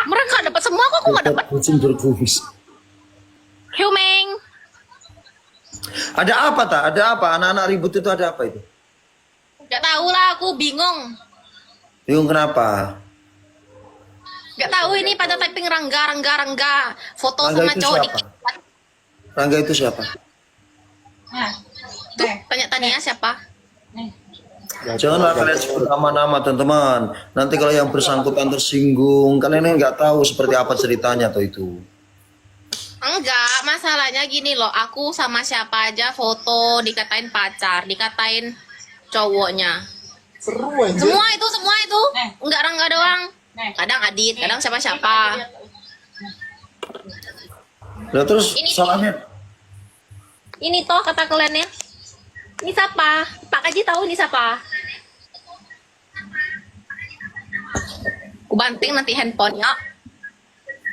Mereka dapat semua, kok aku nggak dapat. Kucing berkumis. Humeng. Ada apa tak? Ada apa? Anak-anak ribut itu ada apa itu? Gak tahu lah, aku bingung. Bingung kenapa? Gak tahu ini pada typing Rangga. Foto Rangga sama itu cowok siapa? Rangga itu siapa? Tuh, tanya-tanya siapa? Janganlah kalian sebut nama-nama teman-teman. Nanti kalau yang bersangkutan tersinggung, kalian nggak tahu seperti apa ceritanya atau itu. Enggak, masalahnya gini loh. Aku sama siapa aja foto dikatain pacar, dikatain cowoknya. Semua itu. Enggak Rangga doang. Kadang Adit, kadang siapa-siapa. Nah terus Ini- salahnya? Ini toh kata kliennya. Ini siapa? Pak Kaji tahu ini siapa? Aku banting nanti handphonenya.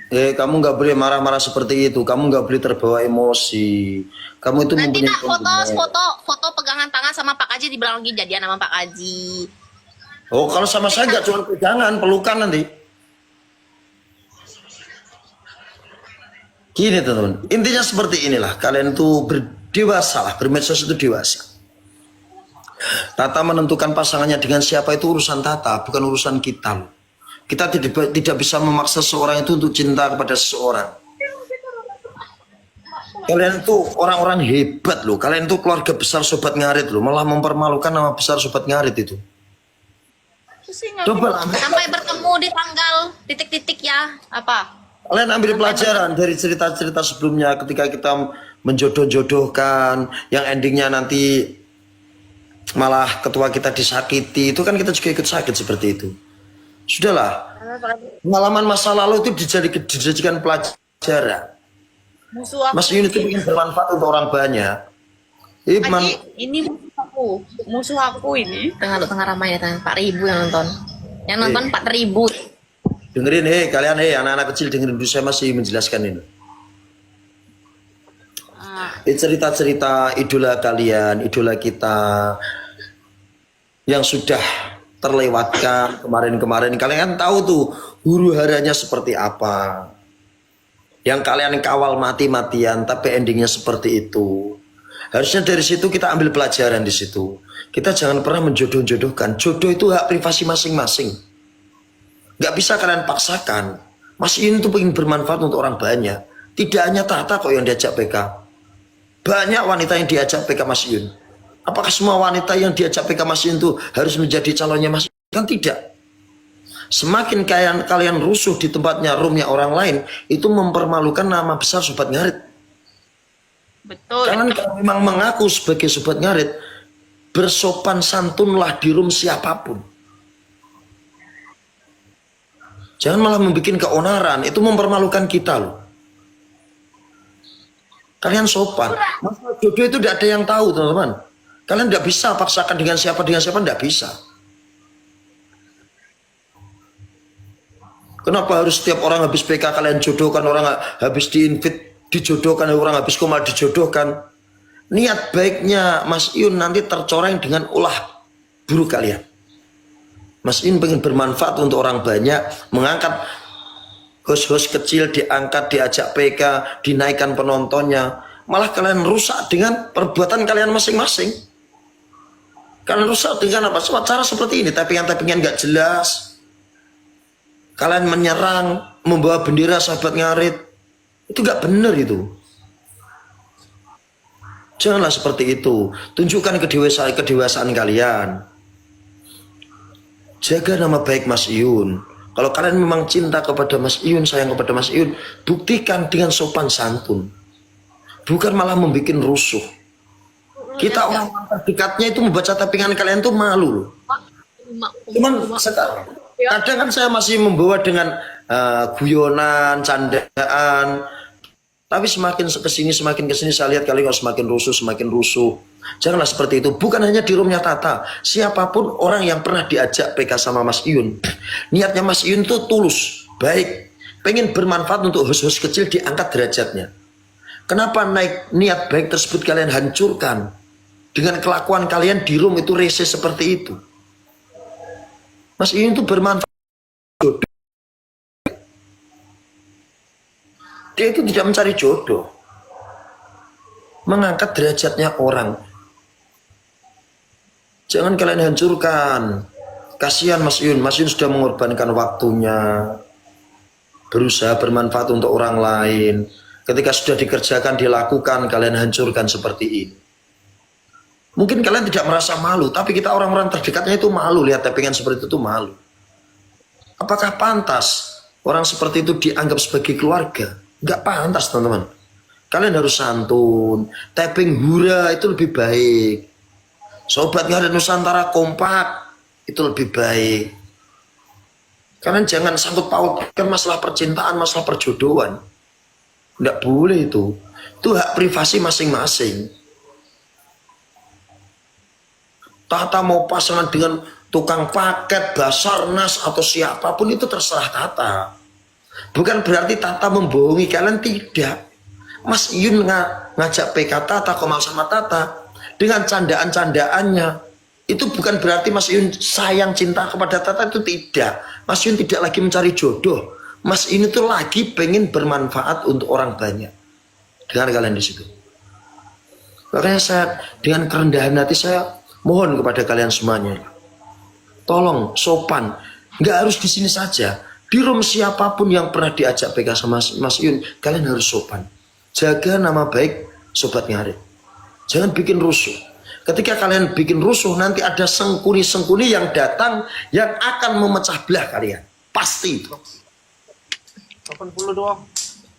Kamu nggak boleh marah-marah seperti itu. Kamu nggak boleh terbawa emosi. Kamu itu Nanti mempunyai nak pembinaan. foto pegangan tangan sama Pak Kaji, dibilang lagi jadian sama Pak Kaji. Oh, kalau sama saya nggak cuma pegangan, pelukan nanti. Gini teman-teman, intinya seperti inilah. Kalian tuh berdewasa lah, bermedsos itu dewasa. Tata menentukan pasangannya dengan siapa itu urusan Tata, bukan urusan kita loh. Kita tidak bisa memaksa seorang itu untuk cinta kepada seseorang. Kalian tuh orang-orang hebat loh. Kalian tuh keluarga besar Sobat Ngarit loh. Malah mempermalukan nama besar Sobat Ngarit itu. Coba lah. Sampai bertemu di tanggal titik-titik ya. Apa? Kalian ambil pelajaran dari cerita-cerita sebelumnya ketika kita menjodoh-jodohkan yang endingnya nanti malah ketua kita disakiti, itu kan kita juga ikut sakit seperti itu. Sudahlah, pengalaman masa lalu itu dijadikan pelajaran. Musuh aku. Mas Yun itu ingin bermanfaat untuk orang banyak. Ini musuh aku ini. Tengah ramai ya, 4.000 yang nonton. Yang nonton 4.000. Dengerin, kalian, anak-anak kecil dengerin dulu, saya masih menjelaskan ini. Cerita-cerita idola kalian, idola kita yang sudah terlewatkan kemarin-kemarin. Kalian kan tahu tuh huru haranya seperti apa. Yang kalian kawal mati-matian, tapi endingnya seperti itu. Harusnya dari situ kita ambil pelajaran di situ. Kita jangan pernah menjodoh-jodohkan. Jodoh itu hak privasi masing-masing. Gak bisa kalian paksakan. Mas Yun itu ingin bermanfaat untuk orang banyak. Tidak hanya Tata kok yang diajak PK. Banyak wanita yang diajak PK Mas Yun. Apakah semua wanita yang diajak PK Mas Yun itu harus menjadi calonnya Mas Yun? Kan tidak. Semakin kalian rusuh di tempatnya, roomnya orang lain, itu mempermalukan nama besar Sobat Ngarit. Betul. Kalian kalau memang mengaku sebagai Sobat Ngarit, bersopan santunlah di room siapapun. Jangan malah membuat keonaran, itu mempermalukan kita loh. Kalian sopan. Masalah jodoh itu tidak ada yang tahu teman-teman. Kalian tidak bisa paksakan dengan siapa, tidak bisa. Kenapa harus setiap orang habis PK kalian jodohkan, orang habis di-invite dijodohkan, orang habis komal dijodohkan. Niat baiknya Mas Yun nanti tercoreng dengan ulah buruk kalian. Mas Yun pengen bermanfaat untuk orang banyak, mengangkat host-host kecil, diangkat, diajak PK, dinaikkan penontonnya. Malah kalian rusak dengan perbuatan kalian masing-masing. Kalian rusak dengan apa? Cara seperti ini, tappingan-tappingan gak jelas. Kalian menyerang, membawa bendera Sahabat Ngarit. Itu gak benar itu. Janganlah seperti itu. Tunjukkan kedewasaan kalian. Jaga nama baik Mas Yun. Kalau kalian memang cinta kepada Mas Yun, sayang kepada Mas Yun, buktikan dengan sopan santun. Bukan malah membuat rusuh. Kita orang terdekatnya itu membaca tappingan kalian tuh malu loh. Cuman sekarang, kadang kan saya masih membawa dengan guyonan, candaan. Tapi semakin kesini saya lihat kalian semakin rusuh. Janganlah seperti itu. Bukan hanya di roomnya Tata. Siapapun orang yang pernah diajak PK sama Mas Yun. Niatnya Mas Yun itu tulus, baik. Pengen bermanfaat untuk host-host kecil, diangkat derajatnya. Kenapa niat baik tersebut kalian hancurkan? Dengan kelakuan kalian di room itu rese seperti itu. Mas Yun itu bermanfaat. Dia itu tidak mencari jodoh, mengangkat derajatnya orang. Jangan kalian hancurkan. Kasihan Mas Yun sudah mengorbankan waktunya, berusaha bermanfaat untuk orang lain. Ketika sudah dikerjakan, dilakukan, kalian hancurkan seperti ini. Mungkin kalian tidak merasa malu, tapi kita orang-orang terdekatnya itu malu. Lihat tappingan seperti itu malu. Apakah pantas orang seperti itu dianggap sebagai keluarga? Nggak pantas, teman-teman. Kalian harus santun. Tapping hura itu lebih baik. Sobat Ngarit Nusantara kompak itu lebih baik. Kalian jangan sangkut pautkan masalah percintaan, masalah perjodohan. Nggak boleh itu. Itu hak privasi masing-masing. Tata mau pasangan dengan tukang paket, Basarnas atau siapapun itu terserah Tata. Bukan berarti Tata membohongi kalian, tidak. Mas Yun ngajak PK Tata, Komal sama Tata dengan candaan-candaannya. Itu bukan berarti Mas Yun sayang cinta kepada Tata, itu tidak. Mas Yun tidak lagi mencari jodoh. Mas ini tuh lagi pengen bermanfaat untuk orang banyak. Dengar kalian di situ. Makanya saya dengan kerendahan hati saya mohon kepada kalian semuanya. Tolong sopan. Nggak harus di sini saja. Di room siapapun yang pernah diajak PK sama Mas Yun, kalian harus sopan. Jaga nama baik Sobat Ngarit. Jangan bikin rusuh. Ketika kalian bikin rusuh, nanti ada sengkuni-sengkuni yang datang yang akan memecah belah kalian. Pasti itu. 80 doang.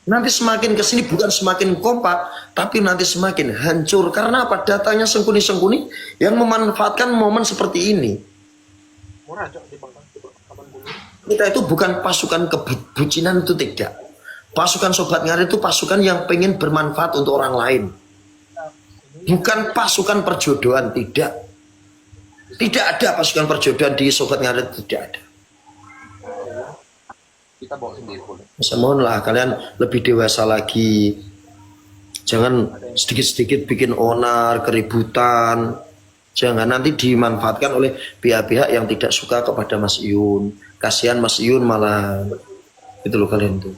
Nanti semakin kesini bukan semakin kompak, tapi nanti semakin hancur. Karena apa? Datangnya sengkuni-sengkuni yang memanfaatkan momen seperti ini. Murah aja di Bangka 80. Kita itu bukan pasukan kebucinan, itu tidak. Pasukan Sobat Ngarit itu pasukan yang pengen bermanfaat untuk orang lain. Bukan pasukan perjodohan, tidak. Tidak ada pasukan perjodohan di Sobat Ngarit, tidak ada. Kita bawa sendiri boleh. Saya mohonlah kalian lebih dewasa lagi. Jangan sedikit-sedikit bikin onar, keributan. Jangan nanti dimanfaatkan oleh pihak-pihak yang tidak suka kepada Mas Yun. Kasihan Mas Yun malah. Itu loh kalian tuh.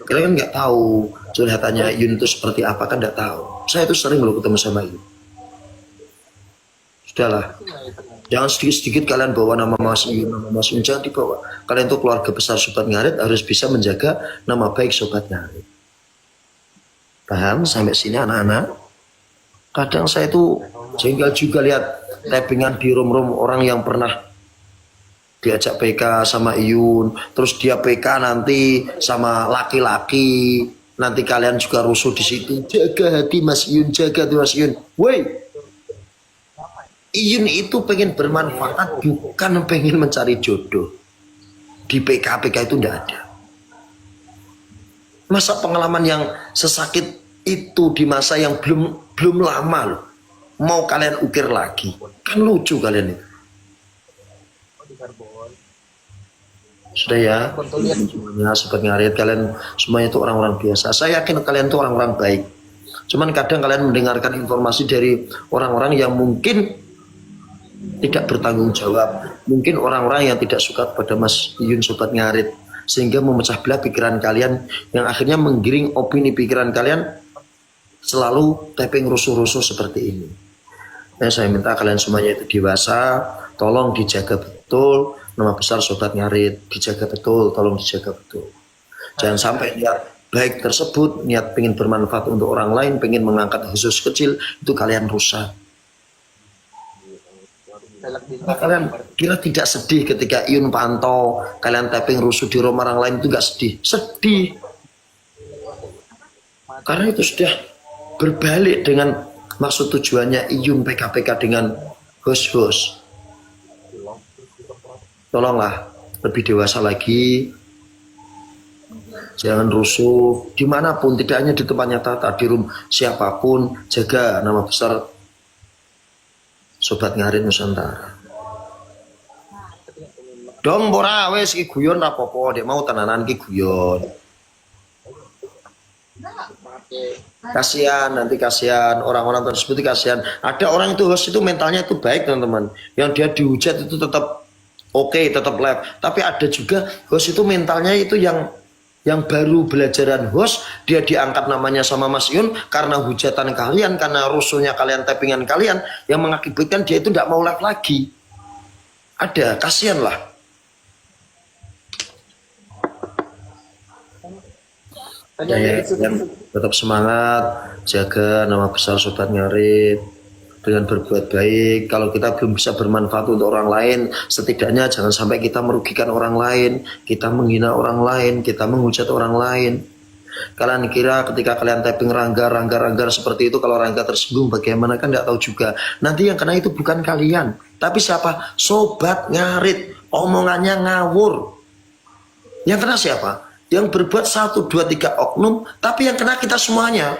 Kalian kan nggak tahu curhatannya Yun itu seperti apa, kan nggak tahu. Saya itu sering loh ketemu sama Yun. Sudahlah. Jangan sedikit-sedikit kalian bawa nama Mas Yun, nama Mas Yun jangan dibawa. Kalian itu keluarga besar Sobat Ngarit, harus bisa menjaga nama baik Sobat Ngarit. Paham sampai sini anak-anak? Kadang saya itu jengkel juga lihat tappingan di room-room orang yang pernah diajak PK sama Iyun, terus dia PK nanti sama laki-laki, nanti kalian juga rusuh di situ. Jaga hati Mas Iyun, jaga hati Mas Iyun. Woi, Iyun itu pengen bermanfaat, bukan pengen mencari jodoh. Di PK-PK itu tidak ada. Masa pengalaman yang sesakit itu di masa yang belum lama loh, mau kalian ukir lagi, kan lucu kalian itu. Sudah ya, semuanya Sobat Ngarit, kalian semuanya itu orang-orang biasa. Saya yakin kalian itu orang-orang baik. Cuman kadang kalian mendengarkan informasi dari orang-orang yang mungkin tidak bertanggung jawab, mungkin orang-orang yang tidak suka kepada Mas Iyun Sobat Ngarit, sehingga memecah belah pikiran kalian, yang akhirnya menggiring opini pikiran kalian selalu tapping rusuh-rusuh seperti ini. Saya minta kalian semuanya itu dewasa, tolong dijaga betul nama besar Sobat Ngarit, dijaga betul, tolong dijaga betul. Jangan sampai niat baik tersebut, niat pengen bermanfaat untuk orang lain, pengen mengangkat khusus kecil, itu kalian rusak. Nah, kalian kira tidak sedih ketika Iyun pantau kalian tapping rusuh di rumah orang lain, itu nggak sedih? Sedih, karena itu sudah berbalik dengan maksud tujuannya Iyun PK-PK dengan host-host. Tolonglah lebih dewasa lagi, jangan rusuh dimanapun, tidak hanya di tempatnya Tata, di room siapapun, jaga nama besar Sobat Ngarit Nusantara. Dong bora wes ki guyon rapopo, dek mau tenanan ki guyon. Kasihan, nanti kasihan orang-orang tersebut, kasihan. Ada orang itu host itu mentalnya itu baik teman-teman, yang dia dihujat itu tetap Oke, tetap live. Tapi ada juga host itu mentalnya itu yang baru belajaran host, dia diangkat namanya sama Mas Yun karena hujatan kalian, karena rusuhnya kalian, tappingan kalian, yang mengakibatkan dia itu tidak mau live lagi. Ada, kasihan lah. Ya, tetap semangat, jaga nama besar Sobat Ngarit dengan berbuat baik. Kalau kita belum bisa bermanfaat untuk orang lain, setidaknya jangan sampai kita merugikan orang lain, kita menghina orang lain, kita menghujat orang lain. Kalian kira ketika kalian tapping Rangga seperti itu, kalau Rangga tersinggung bagaimana, kan tidak tahu juga. Nanti yang kena itu bukan kalian, tapi siapa? Sobat Ngarit, omongannya ngawur. Yang kena siapa? Yang berbuat 1, 2, 3 oknum, tapi yang kena kita semuanya.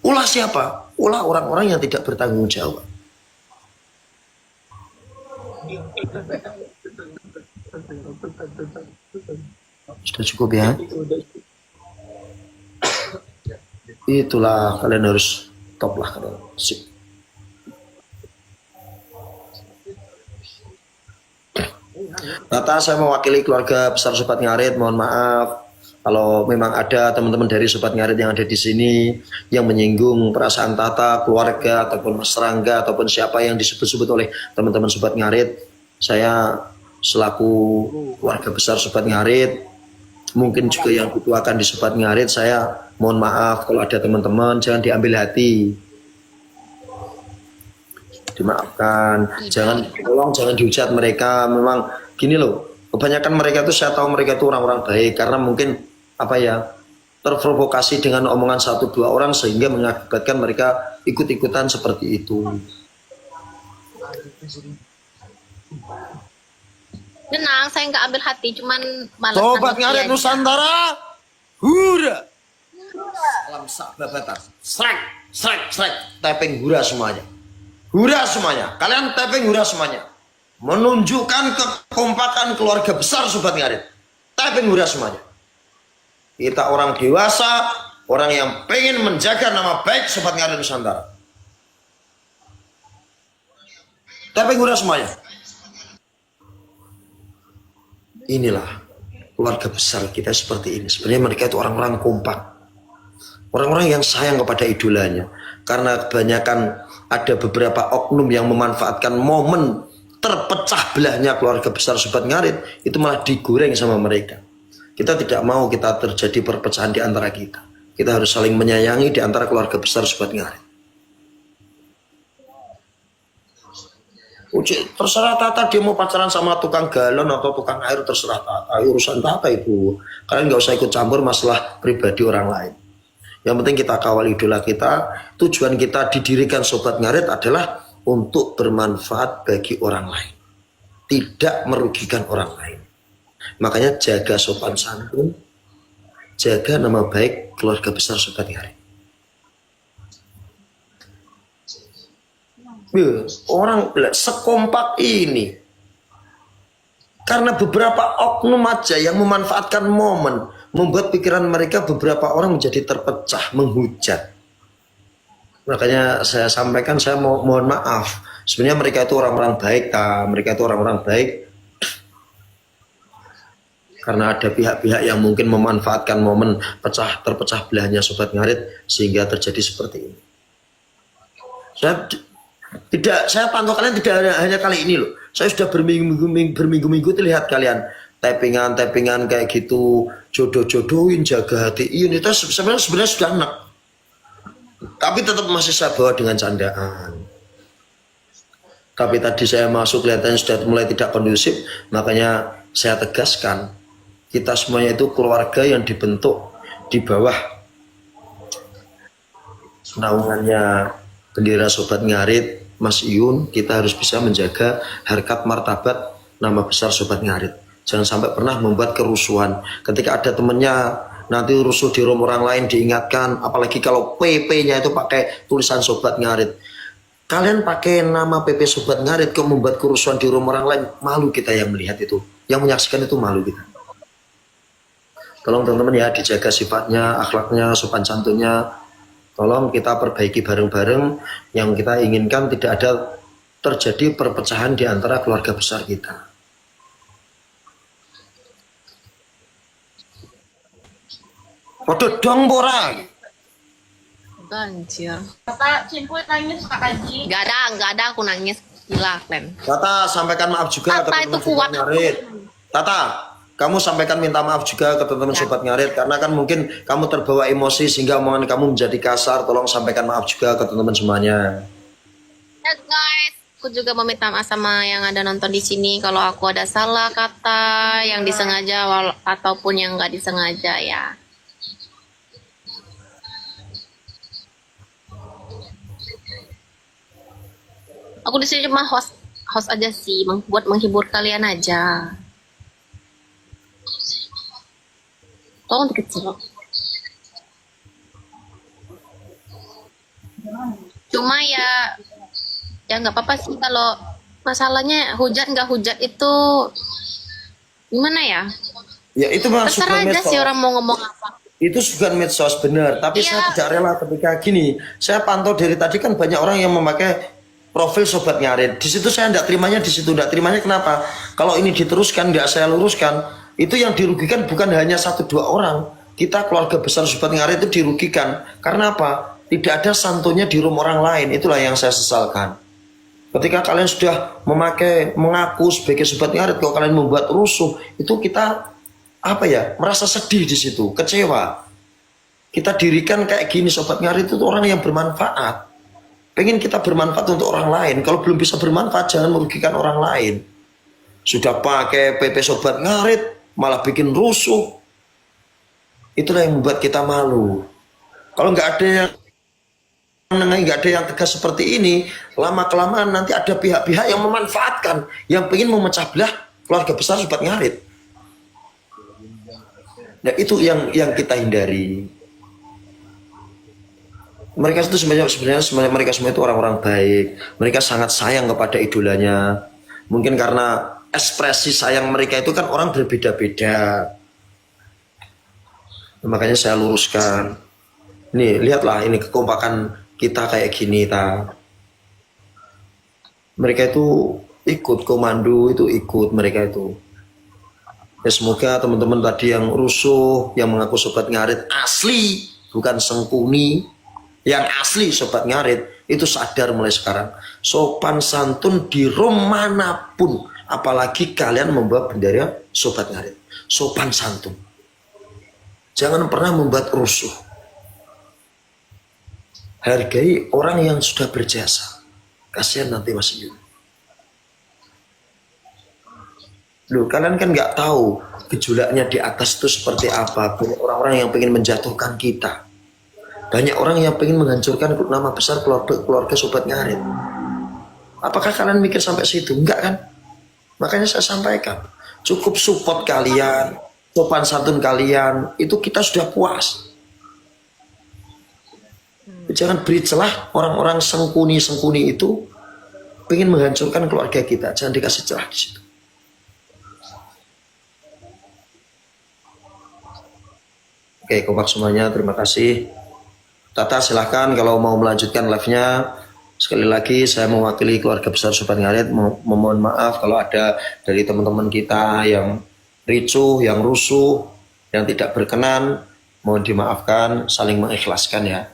Ulah siapa? Ulah orang-orang yang tidak bertanggung jawab. Sudah cukup ya? Itulah, kalian harus top lah kalian. Sip. Tata, saya mewakili keluarga besar Sobat Ngarit, mohon maaf kalau memang ada teman-teman dari Sobat Ngarit yang ada di sini yang menyinggung perasaan Tata, keluarga, ataupun Mas Rangga, ataupun siapa yang disebut-sebut oleh teman-teman Sobat Ngarit. Saya selaku keluarga besar Sobat Ngarit, mungkin juga yang dituakan di Sobat Ngarit, saya mohon maaf kalau ada teman-teman, jangan diambil hati, dimaafkan, jangan dihujat mereka. Memang gini loh, kebanyakan mereka itu, saya tahu mereka itu orang-orang baik, karena mungkin terprovokasi dengan omongan 1-2 orang sehingga mengakibatkan mereka ikut-ikutan seperti itu. Tenang, saya nggak ambil hati, cuman malas. Sobat Ngarit Nusantara, hura, salam sahabatan, strike, tapping hura semuanya. Hura semuanya, kalian tapping hura semuanya. Menunjukkan kekompakan keluarga besar Sobat Ngarit. Tapping hura semuanya. Kita orang dewasa, orang yang pengen menjaga nama baik Sobat Ngarit Nusantara. Tapping hura semuanya. Inilah keluarga besar kita seperti ini. Sebenarnya mereka itu orang-orang kompak. Orang-orang yang sayang kepada idolanya. Karena kebanyakan ada beberapa oknum yang memanfaatkan momen terpecah belahnya keluarga besar Sobat Ngarit, itu malah digoreng sama mereka. Kita tidak mau kita terjadi perpecahan di antara kita. Kita harus saling menyayangi di antara keluarga besar Sobat Ngarit. Terserah Tata, dia mau pacaran sama tukang galon atau tukang air, terserah Tata. Urusan Tata itu. Kalian nggak usah ikut campur masalah pribadi orang lain. Yang penting kita kawal idola kita. Tujuan kita didirikan Sobat Ngarit adalah untuk bermanfaat bagi orang lain, tidak merugikan orang lain. Makanya jaga sopan santun, jaga nama baik keluarga besar Sobat Ngarit. Orang sekompak ini karena beberapa oknum aja yang memanfaatkan momen, membuat pikiran mereka beberapa orang menjadi terpecah, menghujat. Makanya saya sampaikan, saya mohon maaf. Sebenarnya mereka itu orang-orang baik, mereka itu orang-orang baik. Karena ada pihak-pihak yang mungkin memanfaatkan momen terpecah belahnya Sobat Ngarit sehingga terjadi seperti ini. Saya pantau kalian tidak hanya kali ini loh. Saya sudah berminggu-minggu lihat kalian tappingan kayak gitu, jodoh-jodohin, jaga hati. Ini itu sebenarnya sudah enak. Tapi tetap masih saya bawa dengan candaan. Tapi tadi saya masuk kelihatannya sudah mulai tidak kondusif, makanya saya tegaskan, kita semuanya itu keluarga yang dibentuk di bawah naungannya bendera Sobat Ngarit, Mas Iyun. Kita harus bisa menjaga harkat martabat nama besar Sobat Ngarit. Jangan sampai pernah membuat kerusuhan. Ketika ada temennya nanti rusuh di room orang lain, diingatkan. Apalagi kalau PP-nya itu pakai tulisan Sobat Ngarit. Kalian pakai nama PP Sobat Ngarit kok membuat kerusuhan di room orang lain, malu kita yang melihat itu. Yang menyaksikan itu malu kita. Tolong teman-teman ya, dijaga sifatnya, akhlaknya, sopan santunnya. Tolong kita perbaiki bareng-bareng. Yang kita inginkan tidak ada terjadi perpecahan di antara keluarga besar kita. Waduh dong Bora. Anjir. Kata Cimpuit nangis Kak Haji. Nggak ada aku nangis. Gila, Len. Tata sampaikan maaf juga ke Tata itu teman-teman kuat. Sobat Ngarit. Tata, kamu sampaikan minta maaf juga ke teman-teman Sobat Ngarit karena kan mungkin kamu terbawa emosi sehingga omongan kamu menjadi kasar. Tolong sampaikan maaf juga ke teman-teman semuanya. Ya guys, aku juga meminta maaf sama yang ada nonton di sini kalau aku ada salah kata yang disengaja ataupun yang nggak disengaja ya. Aku di sini cuma host aja sih, buat menghibur kalian aja. Tolong dikecil. Cuma ya nggak apa-apa sih kalau masalahnya hujat nggak hujat itu gimana ya? Ya itu masuk Terserah aja sih orang mau ngomong apa. Itu bukan medsos benar, tapi Iya. saya tidak rela ketika gini. Saya pantau dari tadi kan banyak orang yang memakai profil Sobat Ngarit. Di situ saya tidak terimanya, di situ tidak terimanya kenapa? Kalau ini diteruskan, tidak saya luruskan, itu yang dirugikan bukan hanya 1-2 orang. Kita keluarga besar Sobat Ngarit itu dirugikan. Karena apa? Tidak ada santunnya di room orang lain. Itulah yang saya sesalkan. Ketika kalian sudah mengaku sebagai Sobat Ngarit, kalau kalian membuat rusuh, itu kita merasa sedih di situ, kecewa. Kita dirikan kayak gini, Sobat Ngarit itu orang yang bermanfaat. Pengen kita bermanfaat untuk orang lain. Kalau belum bisa bermanfaat, jangan merugikan orang lain. Sudah pakai PP Sobat Ngarit, malah bikin rusuh. Itulah yang membuat kita malu. Kalau nggak ada yang tegas seperti ini, lama-kelamaan nanti ada pihak-pihak yang memanfaatkan, yang pengen memecah belah keluarga besar Sobat Ngarit. Nah itu yang kita hindari. Mereka itu sebenarnya mereka semua itu orang-orang baik. Mereka sangat sayang kepada idolanya. Mungkin karena ekspresi sayang mereka itu kan orang berbeda-beda. Makanya saya luruskan. Nih, lihatlah ini kekompakan kita kayak gini, Mereka itu ikut komando, itu ikut mereka itu. Ya semoga teman-teman tadi yang rusuh, yang mengaku Sobat Ngarit asli, bukan sengkuni, yang asli Sobat Ngarit itu sadar mulai sekarang. Sopan santun di room manapun, apalagi kalian membawa bendera Sobat Ngarit. Sopan santun. Jangan pernah membuat rusuh. Hargai orang yang sudah berjasa. Kasihan nanti Mas Yun. Loh, kalian kan nggak tahu gejolaknya di atas itu seperti apa. Banyak orang-orang yang pengen menjatuhkan kita. Banyak orang yang pengen menghancurkan nama besar keluarga Sobat Ngarit. Apakah kalian mikir sampai situ? Enggak kan? Makanya saya sampaikan. Cukup support kalian, sopan santun kalian, itu kita sudah puas. Jangan beri celah orang-orang sengkuni itu pengen menghancurkan keluarga kita. Jangan dikasih celah di situ. Oke, kompak semuanya. Terima kasih. Tata silahkan kalau mau melanjutkan live-nya. Sekali lagi saya mewakili keluarga besar Sobat Ngarit memohon maaf kalau ada dari teman-teman kita yang ricuh, yang rusuh, yang tidak berkenan. Mohon dimaafkan, saling mengikhlaskan ya.